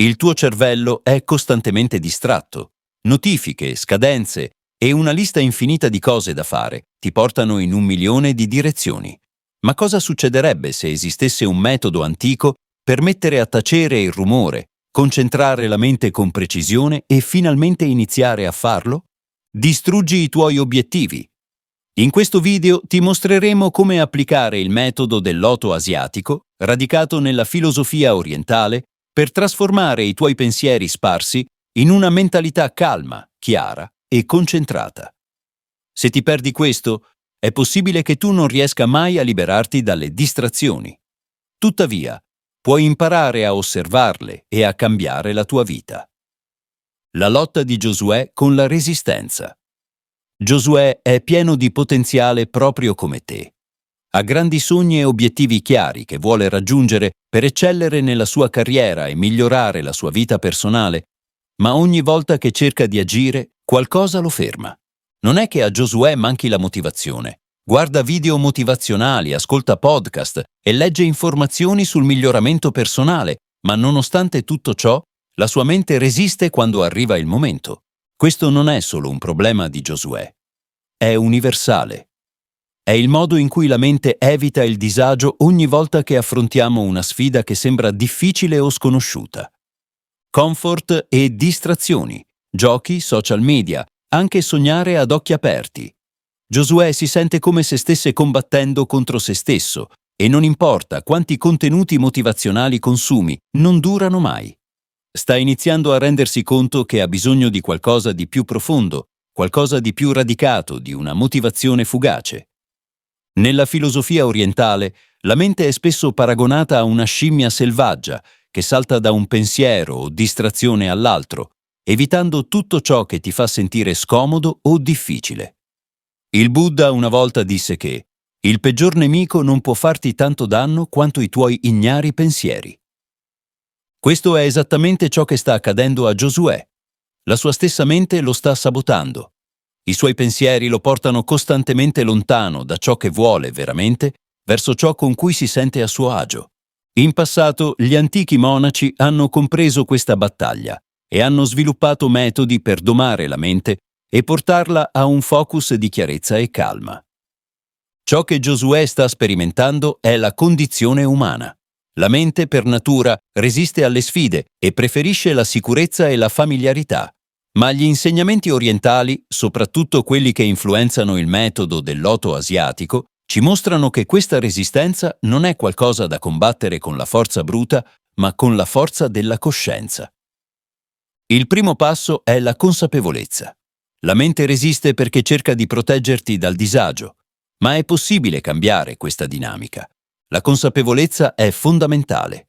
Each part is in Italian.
Il tuo cervello è costantemente distratto. Notifiche, scadenze e una lista infinita di cose da fare ti portano in 1 milione di direzioni. Ma cosa succederebbe se esistesse un metodo antico per mettere a tacere il rumore, concentrare la mente con precisione e finalmente iniziare a farlo? Distruggi i tuoi obiettivi. In questo video ti mostreremo come applicare il metodo del loto asiatico, radicato nella filosofia orientale, per trasformare i tuoi pensieri sparsi in una mentalità calma, chiara e concentrata. Se ti perdi questo, è possibile che tu non riesca mai a liberarti dalle distrazioni. Tuttavia, puoi imparare a osservarle e a cambiare la tua vita. La lotta di Giosuè con la resistenza. Giosuè è pieno di potenziale proprio come te. Ha grandi sogni e obiettivi chiari che vuole raggiungere per eccellere nella sua carriera e migliorare la sua vita personale, ma ogni volta che cerca di agire, qualcosa lo ferma. Non è che a Giosuè manchi la motivazione. Guarda video motivazionali, ascolta podcast e legge informazioni sul miglioramento personale, ma nonostante tutto ciò, la sua mente resiste quando arriva il momento. Questo non è solo un problema di Giosuè. È universale. È il modo in cui la mente evita il disagio ogni volta che affrontiamo una sfida che sembra difficile o sconosciuta. Comfort e distrazioni, giochi, social media, anche sognare ad occhi aperti. Giosuè si sente come se stesse combattendo contro se stesso e non importa quanti contenuti motivazionali consumi, non durano mai. Sta iniziando a rendersi conto che ha bisogno di qualcosa di più profondo, qualcosa di più radicato, di una motivazione fugace. Nella filosofia orientale, la mente è spesso paragonata a una scimmia selvaggia che salta da un pensiero o distrazione all'altro, evitando tutto ciò che ti fa sentire scomodo o difficile. Il Buddha una volta disse che il peggior nemico non può farti tanto danno quanto i tuoi ignari pensieri. Questo è esattamente ciò che sta accadendo a Giosuè. La sua stessa mente lo sta sabotando. I suoi pensieri lo portano costantemente lontano da ciò che vuole veramente verso ciò con cui si sente a suo agio. In passato gli antichi monaci hanno compreso questa battaglia e hanno sviluppato metodi per domare la mente e portarla a un focus di chiarezza e calma. Ciò che Giosuè sta sperimentando è la condizione umana. La mente per natura resiste alle sfide e preferisce la sicurezza e la familiarità, ma gli insegnamenti orientali, soprattutto quelli che influenzano il metodo del loto asiatico, ci mostrano che questa resistenza non è qualcosa da combattere con la forza bruta, ma con la forza della coscienza. Il primo passo è la consapevolezza. La mente resiste perché cerca di proteggerti dal disagio, ma è possibile cambiare questa dinamica. La consapevolezza è fondamentale.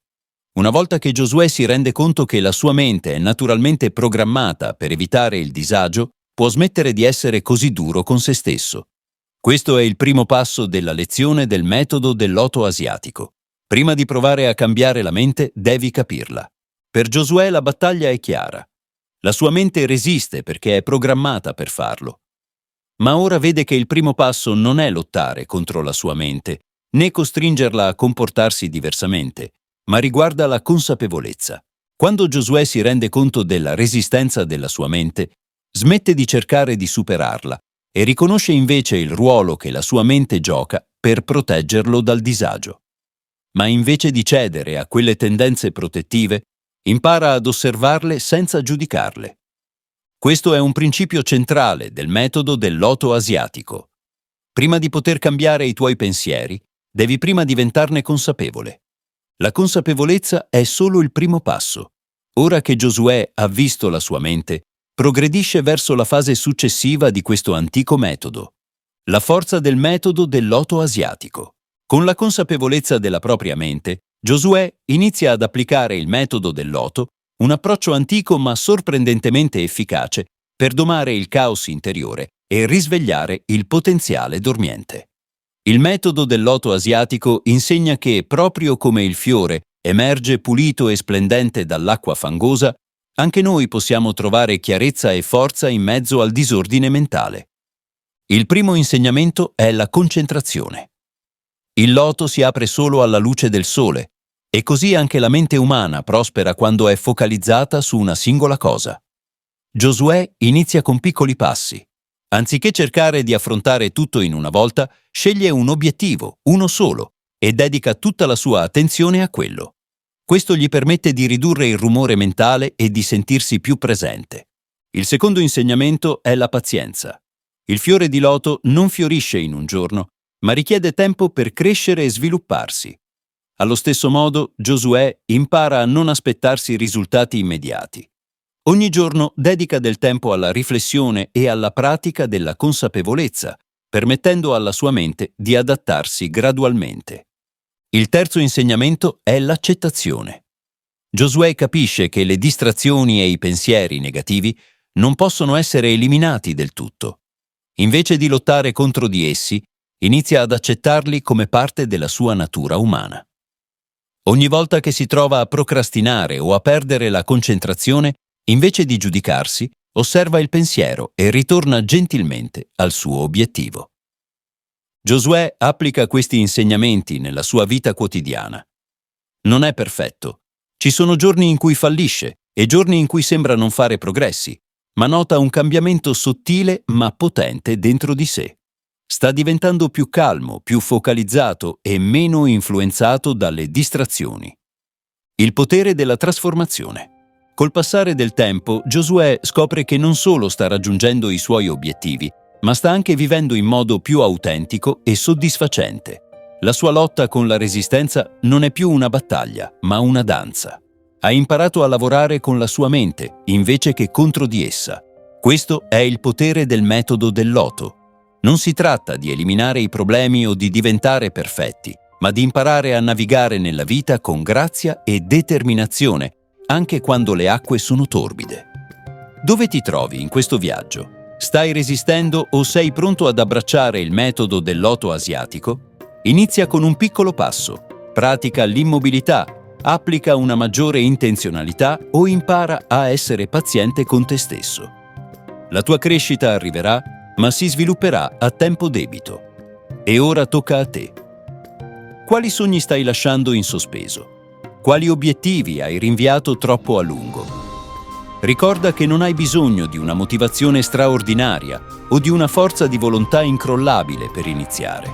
Una volta che Giosuè si rende conto che la sua mente è naturalmente programmata per evitare il disagio, può smettere di essere così duro con se stesso. Questo è il primo passo della lezione del metodo del loto asiatico. Prima di provare a cambiare la mente, devi capirla. Per Giosuè la battaglia è chiara. La sua mente resiste perché è programmata per farlo. Ma ora vede che il primo passo non è lottare contro la sua mente, né costringerla a comportarsi diversamente, ma riguarda la consapevolezza. Quando Giosuè si rende conto della resistenza della sua mente, smette di cercare di superarla e riconosce invece il ruolo che la sua mente gioca per proteggerlo dal disagio. Ma invece di cedere a quelle tendenze protettive, impara ad osservarle senza giudicarle. Questo è un principio centrale del metodo del loto asiatico. Prima di poter cambiare i tuoi pensieri, devi prima diventarne consapevole. La consapevolezza è solo il primo passo. Ora che Giosuè ha visto la sua mente, progredisce verso la fase successiva di questo antico metodo. La forza del metodo del loto asiatico. Con la consapevolezza della propria mente, Giosuè inizia ad applicare il metodo del loto, un approccio antico ma sorprendentemente efficace per domare il caos interiore e risvegliare il potenziale dormiente. Il metodo del loto asiatico insegna che, proprio come il fiore emerge pulito e splendente dall'acqua fangosa, anche noi possiamo trovare chiarezza e forza in mezzo al disordine mentale. Il primo insegnamento è la concentrazione. Il loto si apre solo alla luce del sole E così anche la mente umana prospera quando è focalizzata su una singola cosa. Giosuè inizia con piccoli passi. Anziché cercare di affrontare tutto in una volta, sceglie un obiettivo, uno solo, e dedica tutta la sua attenzione a quello. Questo gli permette di ridurre il rumore mentale e di sentirsi più presente. Il secondo insegnamento è la pazienza. Il fiore di loto non fiorisce in un giorno, ma richiede tempo per crescere e svilupparsi. Allo stesso modo, Giosuè impara a non aspettarsi risultati immediati. Ogni giorno dedica del tempo alla riflessione e alla pratica della consapevolezza, permettendo alla sua mente di adattarsi gradualmente. Il terzo insegnamento è l'accettazione. Giosuè capisce che le distrazioni e i pensieri negativi non possono essere eliminati del tutto. Invece di lottare contro di essi, inizia ad accettarli come parte della sua natura umana. Ogni volta che si trova a procrastinare o a perdere la concentrazione, invece di giudicarsi, osserva il pensiero e ritorna gentilmente al suo obiettivo. Giosuè applica questi insegnamenti nella sua vita quotidiana. Non è perfetto. Ci sono giorni in cui fallisce e giorni in cui sembra non fare progressi, ma nota un cambiamento sottile ma potente dentro di sé. Sta diventando più calmo, più focalizzato e meno influenzato dalle distrazioni. Il potere della trasformazione. Col passare del tempo, Giosuè scopre che non solo sta raggiungendo i suoi obiettivi, ma sta anche vivendo in modo più autentico e soddisfacente. La sua lotta con la resistenza non è più una battaglia, ma una danza. Ha imparato a lavorare con la sua mente, invece che contro di essa. Questo è il potere del metodo del loto. Non si tratta di eliminare i problemi o di diventare perfetti, ma di imparare a navigare nella vita con grazia e determinazione, anche quando le acque sono torbide. Dove ti trovi in questo viaggio? Stai resistendo o sei pronto ad abbracciare il metodo del loto asiatico? Inizia con un piccolo passo, pratica l'immobilità, applica una maggiore intenzionalità o impara a essere paziente con te stesso. La tua crescita arriverà, ma si svilupperà a tempo debito. E ora tocca a te. Quali sogni stai lasciando in sospeso? Quali obiettivi hai rinviato troppo a lungo? Ricorda che non hai bisogno di una motivazione straordinaria o di una forza di volontà incrollabile per iniziare.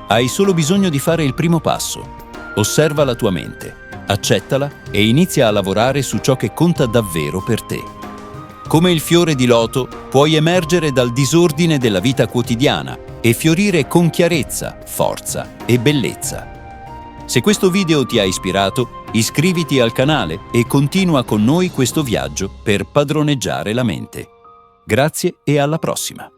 Hai solo bisogno di fare il primo passo. Osserva la tua mente, accettala e inizia a lavorare su ciò che conta davvero per te. Come il fiore di loto, puoi emergere dal disordine della vita quotidiana e fiorire con chiarezza, forza e bellezza. Se questo video ti ha ispirato, iscriviti al canale e continua con noi questo viaggio per padroneggiare la mente. Grazie e alla prossima!